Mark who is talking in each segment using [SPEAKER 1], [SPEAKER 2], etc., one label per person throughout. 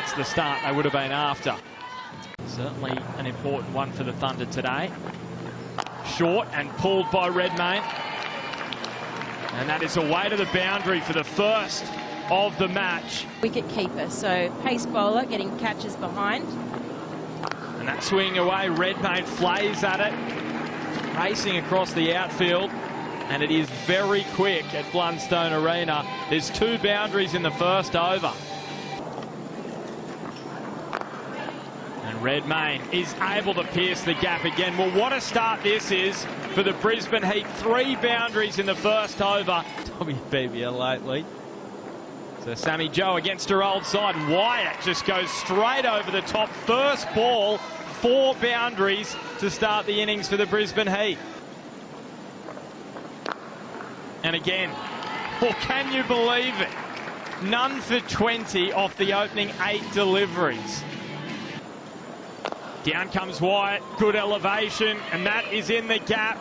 [SPEAKER 1] that's the start they would have been after. Certainly an important one for the Thunder today. Short and pulled by Redmayne. And that is away to the boundary for the first of the match.
[SPEAKER 2] Wicket keeper, so pace bowler getting catches behind.
[SPEAKER 1] And that swing away, Redmayne flays at it, racing across the outfield. And it is very quick at Blundstone Arena. There's 2 boundaries in the first over. And Redmayne is able to pierce the gap again. Well, what a start this is for the Brisbane Heat. 3 boundaries in the first over. WBBL lately. So Sammy Joe against her old side. And Wyatt just goes straight over the top. First ball, 4 boundaries to start the innings for the Brisbane Heat. And again, well, can you believe it? None for 20 off the opening 8 deliveries. Down comes Wyatt, good elevation, and that is in the gap.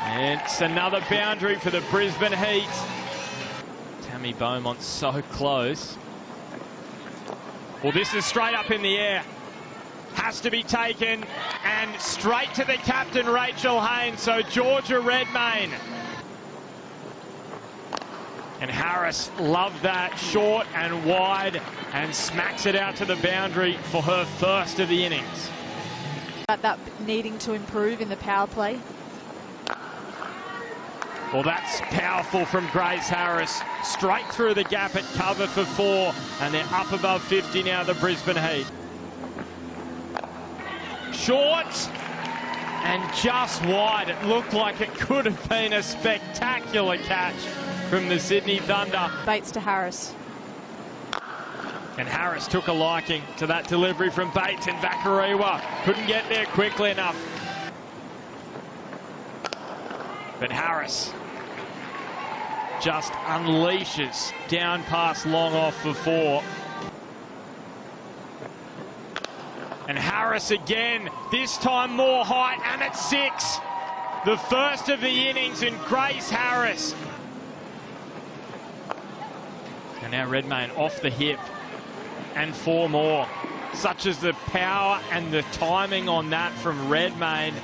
[SPEAKER 1] And it's another boundary for the Brisbane Heat. Tammy Beaumont so close. Well, this is straight up in the air. Has to be taken, and straight to the captain, Rachel Haynes. So Georgia Redmayne. And Harris loved that, short and wide, and smacks it out to the boundary for her first of the innings.
[SPEAKER 3] That needing to improve in the power play.
[SPEAKER 1] Well, that's powerful from Grace Harris. Straight through the gap at cover for 4, and they're up above 50 now, the Brisbane Heat. Short and just wide. It looked like it could have been a spectacular catch from the Sydney Thunder.
[SPEAKER 3] Bates to Harris.
[SPEAKER 1] And Harris took a liking to that delivery from Bates, and Vakariwa couldn't get there quickly enough. But Harris just unleashes down past long off for 4. And Harris again, this time more height, and it's 6. The first of the innings, and Grace Harris. And now Redmayne off the hip, and 4 more. Such as the power and the timing on that from Redmayne.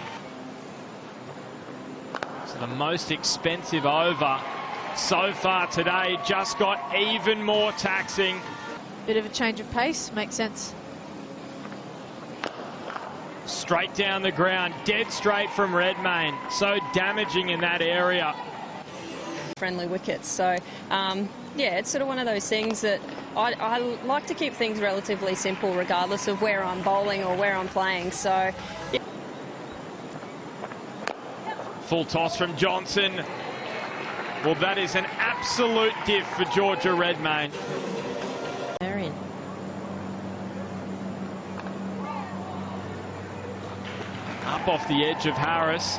[SPEAKER 1] So the most expensive over so far today just got even more taxing.
[SPEAKER 3] Bit of a change of pace, makes sense.
[SPEAKER 1] Straight down the ground, dead straight from Redmayne. So damaging in that area.
[SPEAKER 4] Friendly wickets, so yeah, it's sort of one of those things that I like to keep things relatively simple regardless of where I'm bowling or where I'm playing, so yeah.
[SPEAKER 1] Full toss from Johnson. Well, that is an absolute diff for Georgia Redmayne.
[SPEAKER 2] They're in.
[SPEAKER 1] Up off the edge of Harris,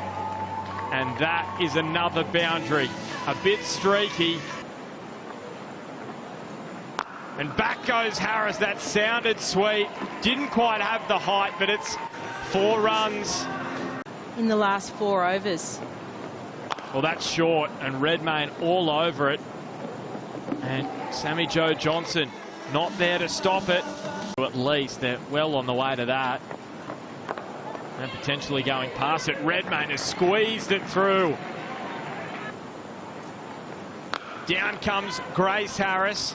[SPEAKER 1] and that is another boundary. A bit streaky. And back goes Harris. That sounded sweet. Didn't quite have the height, but it's 4 runs.
[SPEAKER 2] In the last 4 overs.
[SPEAKER 1] Well, that's short, and Redmayne all over it. And Sammy Joe Johnson not there to stop it. At least they're well on the way to that. And potentially going past it. Redmayne has squeezed it through. Down comes Grace Harris,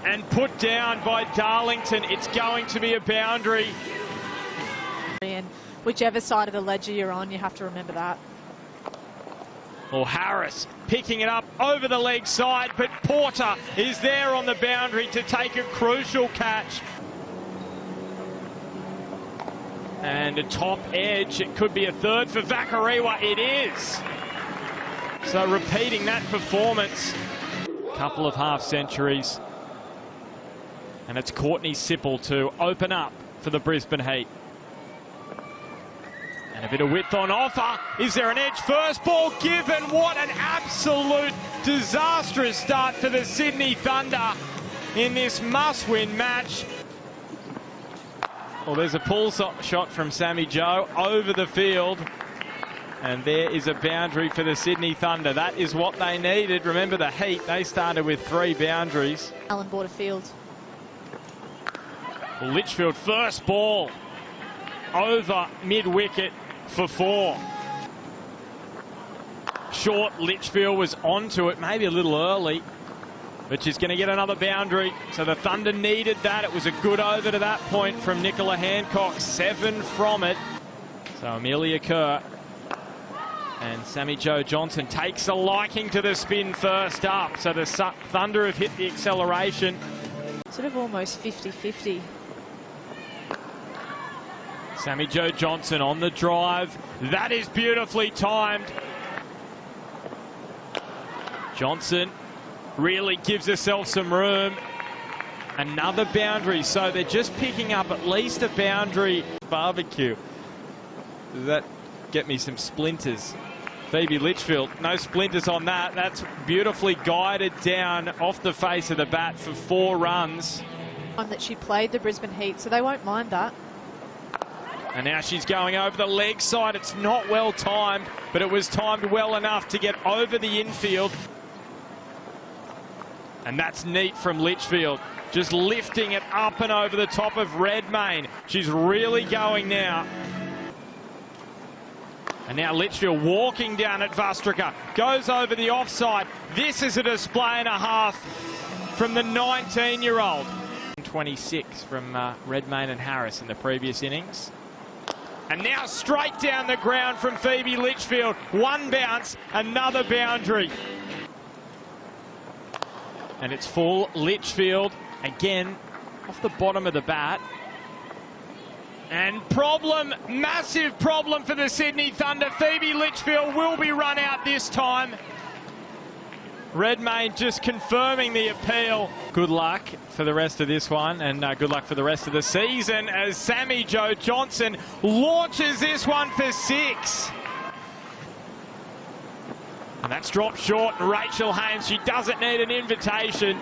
[SPEAKER 1] and put down by Darlington. It's going to be a boundary.
[SPEAKER 3] And whichever side of the ledger you're on, you have to remember that.
[SPEAKER 1] Well, Harris picking it up over the leg side, but Porter is there on the boundary to take a crucial catch. And a top edge. It could be a 3rd for Vakariwa. It is. So repeating that performance. Couple of half centuries. And it's Courtney Sipple to open up for the Brisbane Heat. And a bit of width on offer. Is there an edge? First ball given. What an absolute disastrous start for the Sydney Thunder in this must-win match. Well, there's a pull shot from Sammy Joe over the field. And there is a boundary for the Sydney Thunder. That is what they needed. Remember the Heat, they started with 3 boundaries.
[SPEAKER 3] Alan Borderfield.
[SPEAKER 1] Well, Litchfield first ball over mid-wicket for 4. Short, Litchfield was onto it, maybe a little early, but she's going to get another boundary. So the Thunder needed that. It was a good over to that point from Nicola Hancock. 7 from it. So Amelia Kerr and Sammy Jo Johnson takes a liking to the spin first up. So the Thunder have hit the acceleration.
[SPEAKER 3] Sort of almost 50-50.
[SPEAKER 1] Sammy Jo Johnson on the drive. That is beautifully timed. Johnson really gives herself some room. Another boundary. So they're just picking up at least a boundary. Barbecue. Does that get me some splinters? Phoebe Litchfield, no splinters on that. That's beautifully guided down off the face of the bat for 4 runs.
[SPEAKER 3] That she played the Brisbane Heat, so they won't mind that.
[SPEAKER 1] And now she's going over the leg side. It's not well timed, but it was timed well enough to get over the infield. And that's neat from Litchfield. Just lifting it up and over the top of Redmayne. She's really going now. And now Litchfield walking down at Vastrika. Goes over the offside. This is a display and a half from the 19-year-old. 26 from Redmayne and Harris in the previous innings. And now straight down the ground from Phoebe Litchfield. 1 bounce, another boundary. And it's full. Litchfield again off the bottom of the bat. And problem, massive problem for the Sydney Thunder. Phoebe Litchfield will be run out this time. Redmayne just confirming the appeal. Good luck for the rest of this one, and good luck for the rest of the season as Sammy Jo Johnson launches this one for 6. And that's dropped short. Rachel Haynes, she doesn't need an invitation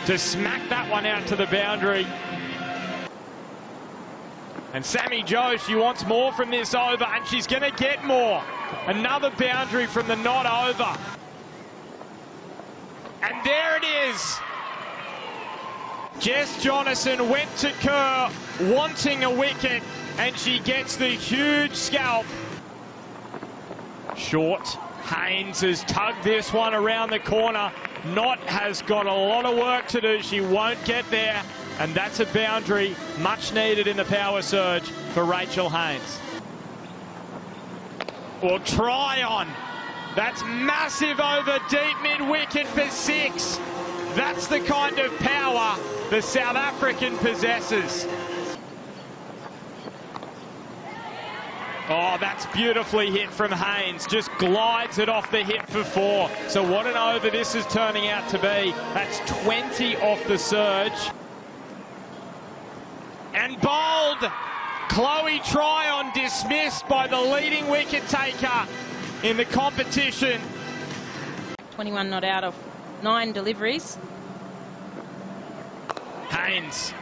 [SPEAKER 1] to smack that one out to the boundary. And Sammy Jo, she wants more from this over, and she's going to get more. Another boundary from the not over. And there it is. Jess Jonathan went to Kerr wanting a wicket, and she gets the huge scalp. Short. Haynes has tugged this one around the corner. Knott has got a lot of work to do. She won't get there. And that's a boundary much needed in the power surge for Rachel Haynes. Well, try on. That's massive over deep mid-wicket for 6. That's the kind of power the South African possesses. Oh, that's beautifully hit from Haynes. Just glides it off the hip for 4. So what an over this is turning out to be. That's 20 off the surge. And bowled. Chloe Tryon dismissed by the leading wicket taker in the competition.
[SPEAKER 2] 21 not out of 9 deliveries.
[SPEAKER 1] Haynes,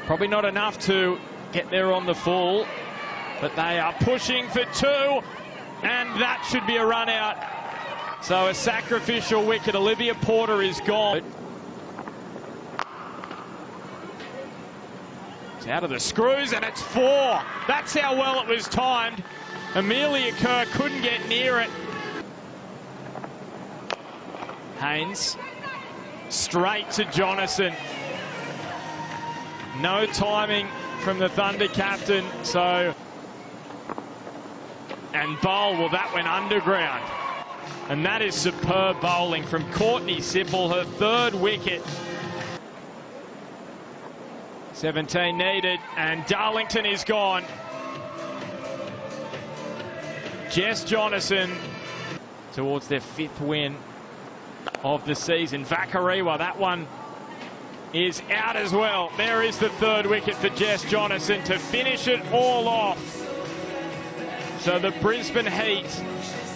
[SPEAKER 1] probably not enough to get there on the full, but they are pushing for 2, and that should be a run out. So a sacrificial wicket. Olivia Porter is gone. It's out of the screws, and it's 4. That's how well it was timed. Amelia Kerr couldn't get near it. Haynes, straight to Jonathan. No timing from the Thunder captain, so... And bowl, well, that went underground. And that is superb bowling from Courtney Sipple, her 3rd wicket. 17 needed, and Darlington is gone. Jess Jonathan towards their 5th win of the season. Vakariwa, that one is out as well. There is the 3rd wicket for Jess Jonathan to finish it all off. So the Brisbane Heat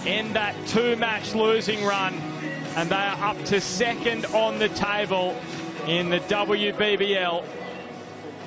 [SPEAKER 1] end that 2-match losing run, and they are up to 2nd on the table in the WBBL.